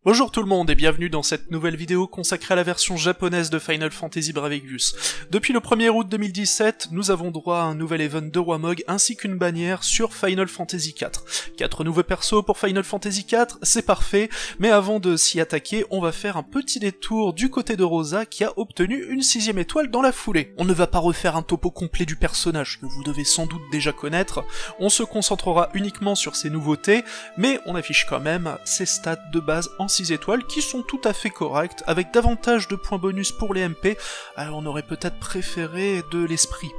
Bonjour tout le monde et bienvenue dans cette nouvelle vidéo consacrée à la version japonaise de Final Fantasy Bravarius. Depuis le 1er août 2017, nous avons droit à un nouvel event de Roi Mog ainsi qu'une bannière sur Final Fantasy IV. 4 nouveaux persos pour Final Fantasy IV, c'est parfait, mais avant de s'y attaquer, on va faire un petit détour du côté de Rosa qui a obtenu une 6ème étoile dans la foulée. On ne va pas refaire un topo complet du personnage que vous devez sans doute déjà connaître, on se concentrera uniquement sur ses nouveautés, mais on affiche quand même ses stats de base en 6 étoiles qui sont tout à fait correctes, avec davantage de points bonus pour les MP, alors on aurait peut-être préféré de l'esprit.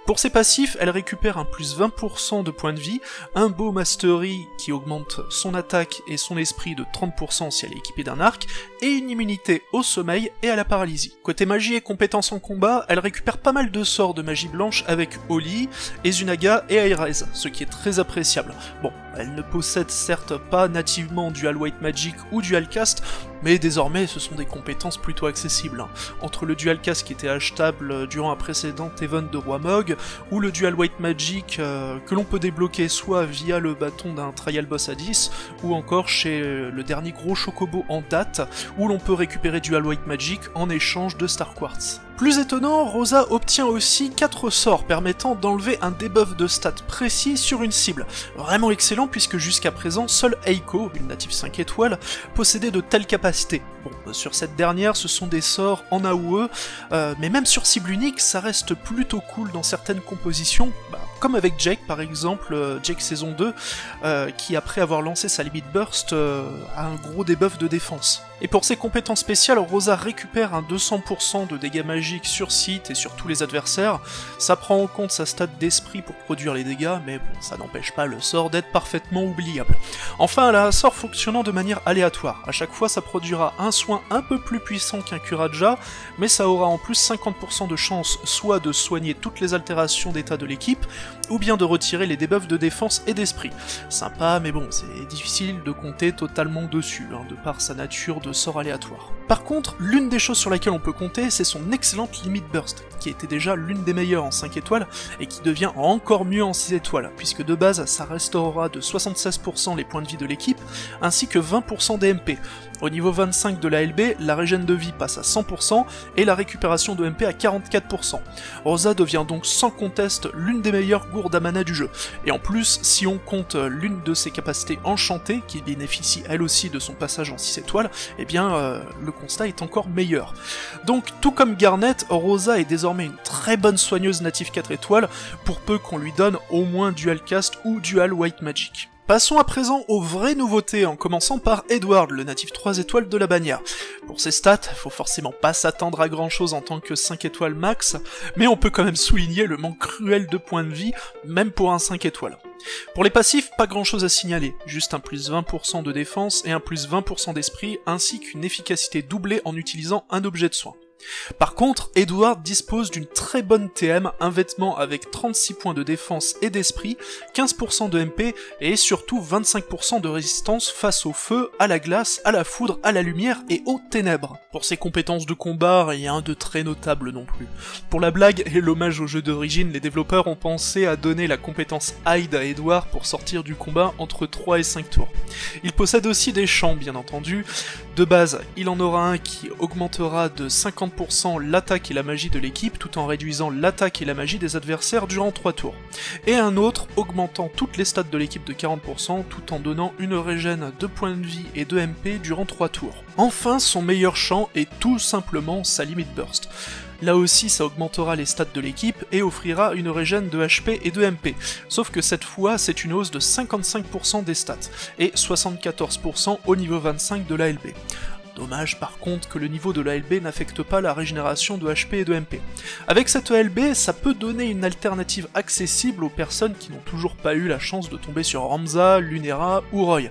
Pour ses passifs, elle récupère un plus 20% de points de vie, un beau mastery qui augmente son attaque et son esprit de 30% si elle est équipée d'un arc, et une immunité au sommeil et à la paralysie. Côté magie et compétences en combat, elle récupère pas mal de sorts de magie blanche avec Oli, Ezunaga et Airez, ce qui est très appréciable. Bon, elle ne possède certes pas nativement Dual White Magic ou Dual Cast, mais désormais ce sont des compétences plutôt accessibles. Entre le Dual Cast qui était achetable durant un précédent event de Roi Mog, ou le Dual White Magic que l'on peut débloquer soit via le bâton d'un Trial Boss à 10, ou encore chez le dernier gros chocobo en date, où l'on peut récupérer Dual White Magic en échange de Star Quartz. Plus étonnant, Rosa obtient aussi 4 sorts permettant d'enlever un debuff de stats précis sur une cible. Vraiment excellent puisque jusqu'à présent, seule Eiko, une native 5 étoiles, possédait de telles capacités. Bon, sur cette dernière, ce sont des sorts en AOE, mais même sur cible unique, ça reste plutôt cool dans certaines compositions, comme avec Jake par exemple, Jake saison 2, qui après avoir lancé sa Limit Burst, a un gros debuff de défense. Et pour ses compétences spéciales, Rosa récupère un 200% de dégâts magiques sur site et sur tous les adversaires. Ça prend en compte sa stat d'esprit pour produire les dégâts, mais bon, ça n'empêche pas le sort d'être parfaitement oubliable. Enfin, elle a un sort fonctionnant de manière aléatoire. À chaque fois, ça produira un soin un peu plus puissant qu'un Curaja, mais ça aura en plus 50% de chance soit de soigner toutes les altérations d'état de l'équipe, ou bien de retirer les debuffs de défense et d'esprit. Sympa, mais bon, c'est difficile de compter totalement dessus, de par sa nature de sort aléatoire. Par contre, l'une des choses sur laquelle on peut compter, c'est son excellente Limit Burst, qui était déjà l'une des meilleures en 5 étoiles, et qui devient encore mieux en 6 étoiles, puisque de base, ça restaurera de 76% les points de vie de l'équipe, ainsi que 20% des MP. Au niveau 25 de la LB, la régène de vie passe à 100%, et la récupération de MP à 44%. Rosa devient donc sans conteste l'une des meilleures gourdes à mana du jeu. Et en plus, si on compte l'une de ses capacités enchantées, qui bénéficie elle aussi de son passage en 6 étoiles, eh bien le constat est encore meilleur. Donc tout comme Garnet, Rosa est désormais une très bonne soigneuse native 4 étoiles, pour peu qu'on lui donne au moins Dual Cast ou Dual White Magic. Passons à présent aux vraies nouveautés, en commençant par Edward, le natif 3 étoiles de la bannière. Pour ses stats, faut forcément pas s'attendre à grand chose en tant que 5 étoiles max, mais on peut quand même souligner le manque cruel de points de vie, même pour un 5 étoiles. Pour les passifs, pas grand chose à signaler, juste un plus 20% de défense et un plus 20% d'esprit, ainsi qu'une efficacité doublée en utilisant un objet de soin. Par contre, Edward dispose d'une très bonne TM, un vêtement avec 36 points de défense et d'esprit, 15% de MP et surtout 25% de résistance face au feu, à la glace, à la foudre, à la lumière et aux ténèbres. Pour ses compétences de combat, rien de très notable non plus. Pour la blague et l'hommage au jeu d'origine, les développeurs ont pensé à donner la compétence Hide à Edward pour sortir du combat entre 3 et 5 tours. Il possède aussi des champs bien entendu. De base, il en aura un qui augmentera de 50% l'attaque et la magie de l'équipe tout en réduisant l'attaque et la magie des adversaires durant 3 tours. Et un autre augmentant toutes les stats de l'équipe de 40% tout en donnant une régène de points de vie et de MP durant 3 tours. Enfin, son meilleur champ est tout simplement sa Limit Burst. Là aussi, ça augmentera les stats de l'équipe et offrira une régène de HP et de MP. Sauf que cette fois, c'est une hausse de 55% des stats, et 74% au niveau 25 de l'ALB. Dommage par contre que le niveau de l'ALB n'affecte pas la régénération de HP et de MP. Avec cette ALB, ça peut donner une alternative accessible aux personnes qui n'ont toujours pas eu la chance de tomber sur Ramza, Lunera ou Roy.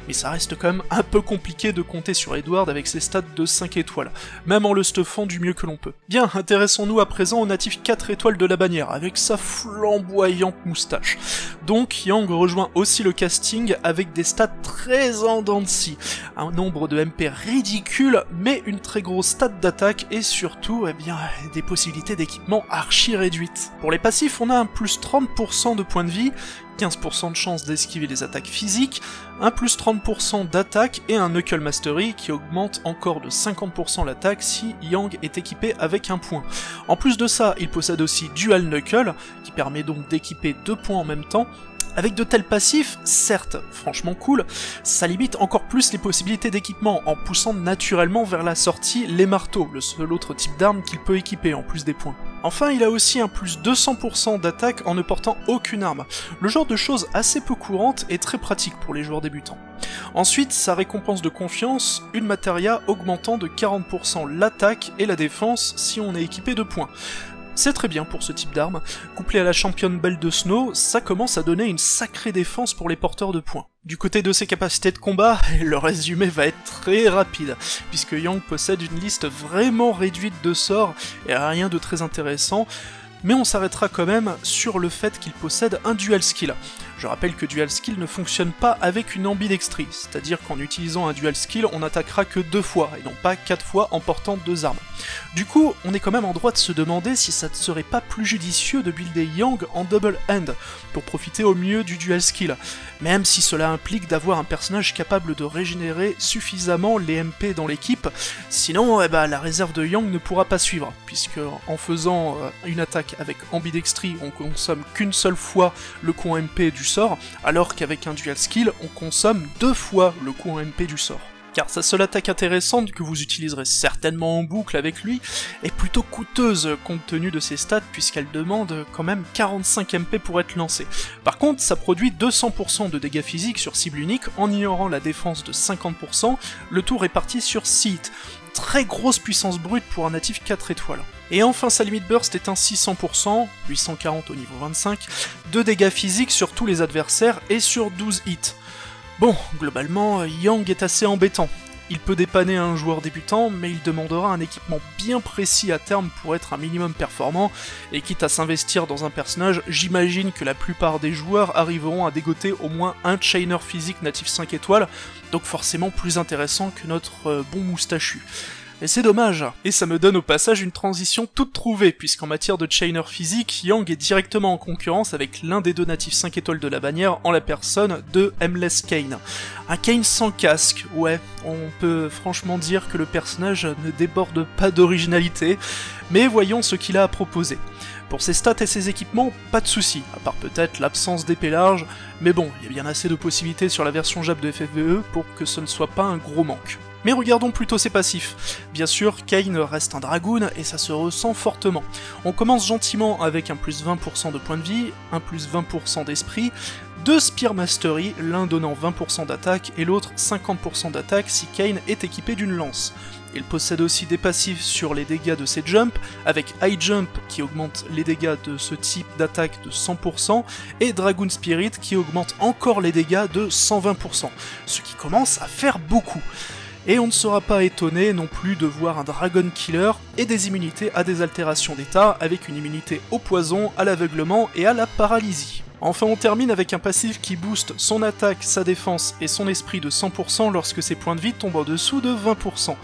Mais ça reste quand même un peu compliqué de compter sur Edward avec ses stats de 5 étoiles, même en le stuffant du mieux que l'on peut. Bien, intéressons-nous à présent au natif 4 étoiles de la bannière, avec sa flamboyante moustache. Donc Yang rejoint aussi le casting avec des stats très en dents de scie, un nombre de MP ridicule ridicule, mais une très grosse stat d'attaque et surtout, eh bien, des possibilités d'équipement archi réduites. Pour les passifs, on a un plus 30% de points de vie, 15% de chance d'esquiver les attaques physiques, un plus 30% d'attaque et un Knuckle Mastery qui augmente encore de 50% l'attaque si Yang est équipé avec un point. En plus de ça, il possède aussi Dual Knuckle, qui permet donc d'équiper 2 points en même temps. Avec de tels passifs, certes, franchement cool, ça limite encore plus les possibilités d'équipement en poussant naturellement vers la sortie les marteaux, le seul autre type d'arme qu'il peut équiper en plus des points. Enfin, il a aussi un plus 200% d'attaque en ne portant aucune arme, le genre de choses assez peu courantes et très pratique pour les joueurs débutants. Ensuite, sa récompense de confiance, une materia augmentant de 40% l'attaque et la défense si on est équipé de points. C'est très bien pour ce type d'arme, couplé à la championne belle de Snow, ça commence à donner une sacrée défense pour les porteurs de points. Du côté de ses capacités de combat, le résumé va être très rapide, puisque Yang possède une liste vraiment réduite de sorts et rien de très intéressant, mais on s'arrêtera quand même sur le fait qu'il possède un dual skill. Je rappelle que dual skill ne fonctionne pas avec une ambidextrie, c'est-à-dire qu'en utilisant un dual skill, on n'attaquera que 2 fois, et non pas 4 fois en portant 2 armes. Du coup, on est quand même en droit de se demander si ça ne serait pas plus judicieux de builder Yang en double hand, pour profiter au mieux du dual skill, même si cela implique d'avoir un personnage capable de régénérer suffisamment les MP dans l'équipe, sinon la réserve de Yang ne pourra pas suivre, puisque en faisant une attaque avec ambidextrie, on consomme qu'une seule fois le coût en MP du sort, alors qu'avec un dual skill, on consomme 2 fois le coût en MP du sort. Car sa seule attaque intéressante, que vous utiliserez certainement en boucle avec lui, est plutôt coûteuse compte tenu de ses stats, puisqu'elle demande quand même 45 MP pour être lancée. Par contre, ça produit 200% de dégâts physiques sur cible unique, en ignorant la défense de 50%, le tout réparti sur 6 hits. Très grosse puissance brute pour un natif 4 étoiles. Et enfin sa limite burst est un 600%, 840 au niveau 25, de dégâts physiques sur tous les adversaires et sur 12 hits. Bon, globalement, Yang est assez embêtant. Il peut dépanner un joueur débutant, mais il demandera un équipement bien précis à terme pour être un minimum performant, et quitte à s'investir dans un personnage, j'imagine que la plupart des joueurs arriveront à dégoter au moins un chainer physique natif 5 étoiles, donc forcément plus intéressant que notre bon moustachu. Et c'est dommage. Et ça me donne au passage une transition toute trouvée, puisqu'en matière de chainer physique, Yang est directement en concurrence avec l'un des 2 natifs 5 étoiles de la bannière en la personne de Aimless Kain. Un Kain sans casque, ouais, on peut franchement dire que le personnage ne déborde pas d'originalité, mais voyons ce qu'il a à proposer. Pour ses stats et ses équipements, pas de soucis, à part peut-être l'absence d'épée large, mais bon, il y a bien assez de possibilités sur la version Jap de FFVE pour que ce ne soit pas un gros manque. Mais regardons plutôt ses passifs. Bien sûr, Kain reste un dragoon et ça se ressent fortement. On commence gentiment avec un plus 20% de points de vie, un plus 20% d'esprit, 2 Spear Mastery, l'un donnant 20% d'attaque et l'autre 50% d'attaque si Kain est équipé d'une lance. Il possède aussi des passifs sur les dégâts de ses jumps, avec High Jump qui augmente les dégâts de ce type d'attaque de 100%, et Dragoon Spirit qui augmente encore les dégâts de 120%, ce qui commence à faire beaucoup. Et on ne sera pas étonné non plus de voir un Dragon Killer et des immunités à des altérations d'état, avec une immunité au poison, à l'aveuglement et à la paralysie. Enfin on termine avec un passif qui booste son attaque, sa défense et son esprit de 100% lorsque ses points de vie tombent en dessous de 20%.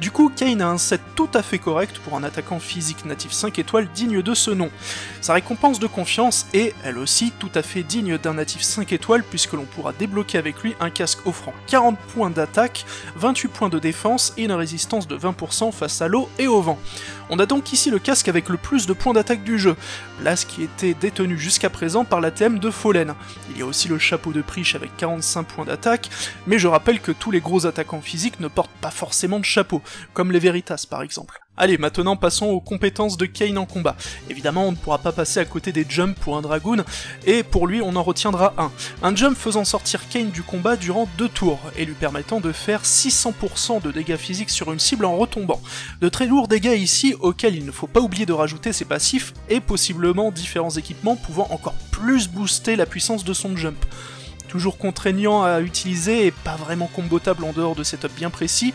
Du coup, Kain a un set tout à fait correct pour un attaquant physique natif 5 étoiles digne de ce nom. Sa récompense de confiance est, elle aussi, tout à fait digne d'un natif 5 étoiles puisque l'on pourra débloquer avec lui un casque offrant 40 points d'attaque, 28 points de défense et une résistance de 20% face à l'eau et au vent. On a donc ici le casque avec le plus de points d'attaque du jeu, place qui était détenue jusqu'à présent par l'ATM de Fallen. Il y a aussi le chapeau de Prish avec 45 points d'attaque, mais je rappelle que tous les gros attaquants physiques ne portent pas forcément de chapeau, comme les Veritas par exemple. Allez, maintenant passons aux compétences de Kain en combat. Évidemment, on ne pourra pas passer à côté des jumps pour un dragoon, et pour lui on en retiendra un. Un jump faisant sortir Kain du combat durant 2 tours, et lui permettant de faire 600% de dégâts physiques sur une cible en retombant. De très lourds dégâts ici, auxquels il ne faut pas oublier de rajouter ses passifs, et possiblement différents équipements pouvant encore plus booster la puissance de son jump. Toujours contraignant à utiliser et pas vraiment combotable en dehors de setup bien précis,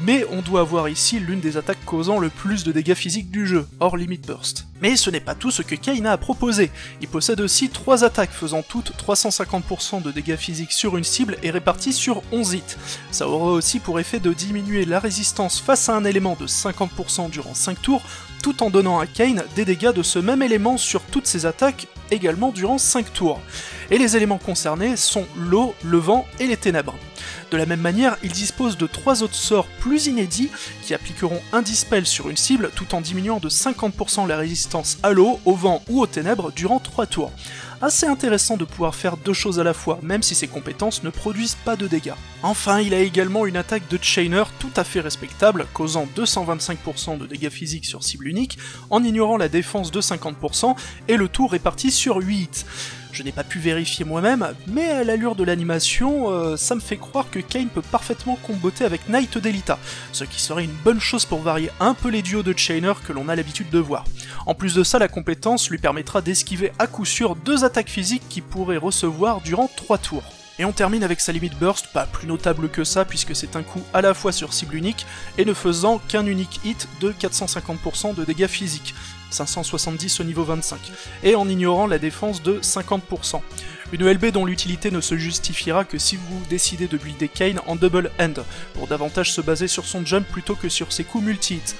mais on doit avoir ici l'une des attaques causant le plus de dégâts physiques du jeu, hors Limit Burst. Mais ce n'est pas tout ce que Kain a à proposer, il possède aussi 3 attaques faisant toutes 350% de dégâts physiques sur une cible et réparties sur 11 hits. Ça aura aussi pour effet de diminuer la résistance face à un élément de 50% durant 5 tours, tout en donnant à Kain des dégâts de ce même élément sur toutes ses attaques, également durant 5 tours. Et les éléments concernés sont l'eau, le vent et les ténèbres. De la même manière, il dispose de 3 autres sorts plus inédits qui appliqueront un dispel sur une cible tout en diminuant de 50% la résistance à l'eau, au vent ou aux ténèbres durant 3 tours. Assez intéressant de pouvoir faire 2 choses à la fois, même si ses compétences ne produisent pas de dégâts. Enfin, il a également une attaque de Chainer tout à fait respectable, causant 225% de dégâts physiques sur cible unique, en ignorant la défense de 50%, et le tout réparti sur 8 hits. Je n'ai pas pu vérifier moi-même, mais à l'allure de l'animation, ça me fait croire que Kain peut parfaitement comboter avec Knight d'Elita, ce qui serait une bonne chose pour varier un peu les duos de Chainer que l'on a l'habitude de voir. En plus de ça, la compétence lui permettra d'esquiver à coup sûr 2 attaques physiques qu'il pourrait recevoir durant 3 tours. Et on termine avec sa limite burst, pas plus notable que ça puisque c'est un coup à la fois sur cible unique et ne faisant qu'un unique hit de 450% de dégâts physiques, 570 au niveau 25, et en ignorant la défense de 50%. Une ELB dont l'utilité ne se justifiera que si vous décidez de builder Kain en double end, pour davantage se baser sur son jump plutôt que sur ses coups multi-hits.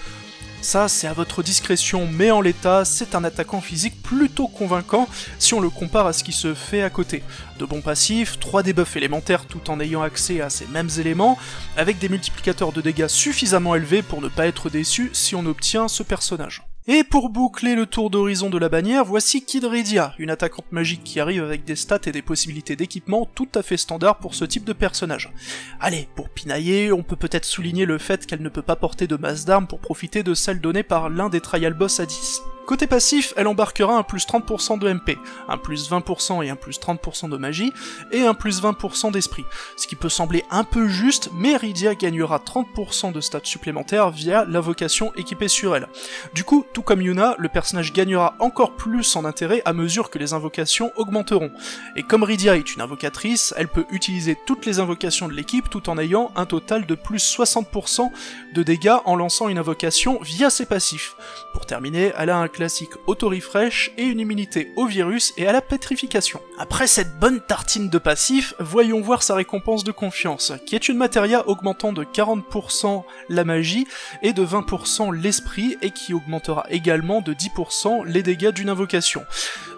Ça, c'est à votre discrétion, mais en l'état, c'est un attaquant physique plutôt convaincant si on le compare à ce qui se fait à côté. De bons passifs, 3 debuffs élémentaires tout en ayant accès à ces mêmes éléments, avec des multiplicateurs de dégâts suffisamment élevés pour ne pas être déçu si on obtient ce personnage. Et pour boucler le tour d'horizon de la bannière, voici Kid Rydia, une attaquante magique qui arrive avec des stats et des possibilités d'équipement tout à fait standards pour ce type de personnage. Allez, pour pinailler, on peut peut-être souligner le fait qu'elle ne peut pas porter de masse d'armes pour profiter de celles données par l'un des trial boss à 10. Côté passif, elle embarquera un plus 30% de MP, un plus 20% et un plus 30% de magie, et un plus 20% d'esprit, ce qui peut sembler un peu juste, mais Rydia gagnera 30% de stats supplémentaires via l'invocation équipée sur elle. Du coup, tout comme Yuna, le personnage gagnera encore plus en intérêt à mesure que les invocations augmenteront. Et comme Rydia est une invocatrice, elle peut utiliser toutes les invocations de l'équipe tout en ayant un total de plus 60% de dégâts en lançant une invocation via ses passifs. Pour terminer, elle a un classique auto-refresh et une immunité au virus et à la pétrification. Après cette bonne tartine de passif, voyons voir sa récompense de confiance, qui est une matéria augmentant de 40% la magie et de 20% l'esprit, et qui augmentera également de 10% les dégâts d'une invocation.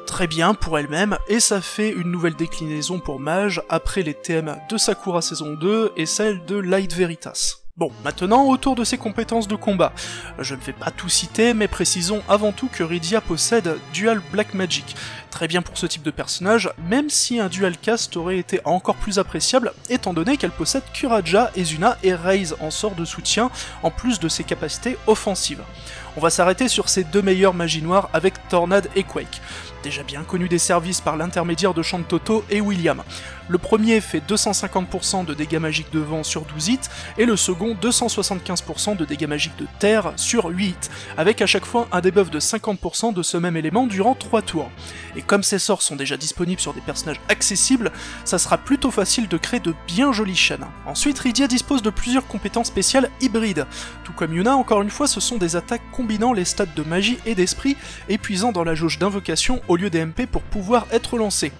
Très bien pour elle-même, et ça fait une nouvelle déclinaison pour mage après les TM de Sakura saison 2 et celle de Light Veritas. Bon, maintenant autour de ses compétences de combat. Je ne vais pas tout citer, mais précisons avant tout que Rydia possède Dual Black Magic. Très bien pour ce type de personnage, même si un Dual Cast aurait été encore plus appréciable, étant donné qu'elle possède Kuraja, Ezuna et Raze en sort de soutien, en plus de ses capacités offensives. On va s'arrêter sur ses 2 meilleures magies noires avec Tornade et Quake, déjà bien connus des services par l'intermédiaire de Shantoto et William. Le premier fait 250% de dégâts magiques de vent sur 12 hits, et le second 275% de dégâts magiques de terre sur 8 hits, avec à chaque fois un debuff de 50% de ce même élément durant 3 tours. Et comme ces sorts sont déjà disponibles sur des personnages accessibles, ça sera plutôt facile de créer de bien jolies chaînes. Ensuite, Rydia dispose de plusieurs compétences spéciales hybrides. Tout comme Yuna, encore une fois, ce sont des attaques combinant les stats de magie et d'esprit, épuisant dans la jauge d'invocation au lieu des MP pour pouvoir être lancées.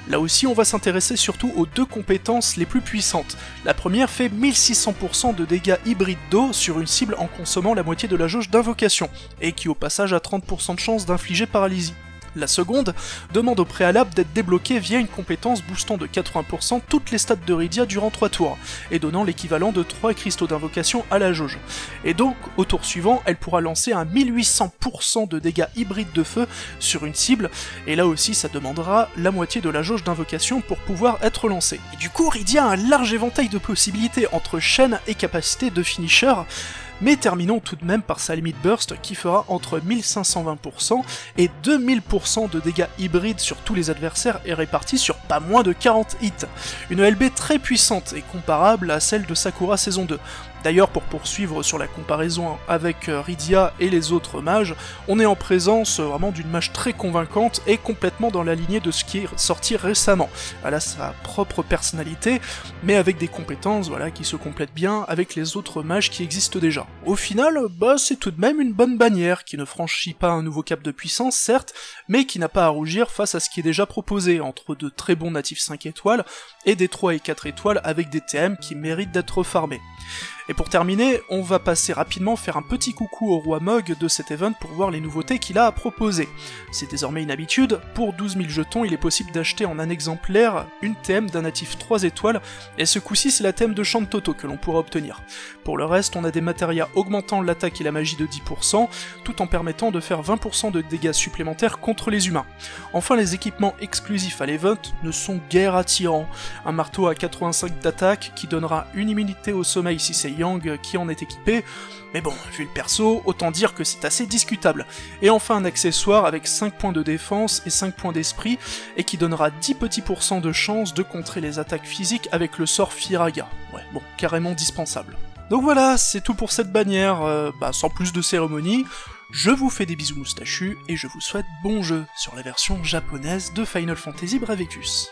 Là aussi, on va s'intéresser surtout aux 2 compétences les plus puissantes. La première fait 1600% de dégâts hybrides d'eau sur une cible en consommant la moitié de la jauge d'invocation, et qui au passage a 30% de chance d'infliger paralysie. La seconde demande au préalable d'être débloquée via une compétence boostant de 80% toutes les stats de Rydia durant 3 tours, et donnant l'équivalent de 3 cristaux d'invocation à la jauge. Et donc, au tour suivant, elle pourra lancer un 1800% de dégâts hybrides de feu sur une cible, et là aussi ça demandera la moitié de la jauge d'invocation pour pouvoir être lancée. Et du coup, Rydia a un large éventail de possibilités entre chaîne et capacité de finisher, Mais terminons tout de même par sa limite burst qui fera entre 1520% et 2000% de dégâts hybrides sur tous les adversaires et répartis sur pas moins de 40 hits. Une LB très puissante et comparable à celle de Sakura saison 2. D'ailleurs, pour poursuivre sur la comparaison avec Rydia et les autres mages, on est en présence vraiment d'une mage très convaincante et complètement dans la lignée de ce qui est sorti récemment. Elle a sa propre personnalité, mais avec des compétences voilà, qui se complètent bien avec les autres mages qui existent déjà. Au final, c'est tout de même une bonne bannière, qui ne franchit pas un nouveau cap de puissance, certes, mais qui n'a pas à rougir face à ce qui est déjà proposé, entre de très bons natifs 5 étoiles et des 3 et 4 étoiles avec des TM qui méritent d'être farmés. Et pour terminer, on va passer rapidement faire un petit coucou au roi Mog de cet event pour voir les nouveautés qu'il a à proposer. C'est désormais une habitude, pour 12 000 jetons il est possible d'acheter en un exemplaire une TM d'un natif 3 étoiles, et ce coup-ci c'est la TM de Shantoto que l'on pourra obtenir. Pour le reste, on a des matérias augmentant l'attaque et la magie de 10%, tout en permettant de faire 20% de dégâts supplémentaires contre les humains. Enfin, les équipements exclusifs à l'event ne sont guère attirants. Un marteau à 85 d'attaque qui donnera une immunité au sommeil si c'est Yang qui en est équipé, mais bon, vu le perso, autant dire que c'est assez discutable. Et enfin un accessoire avec 5 points de défense et 5 points d'esprit, et qui donnera 10 petits % de chance de contrer les attaques physiques avec le sort Firaga. Ouais, bon, carrément dispensable. Donc voilà, c'est tout pour cette bannière, sans plus de cérémonie, je vous fais des bisous moustachus, et je vous souhaite bon jeu sur la version japonaise de Final Fantasy Bravecus.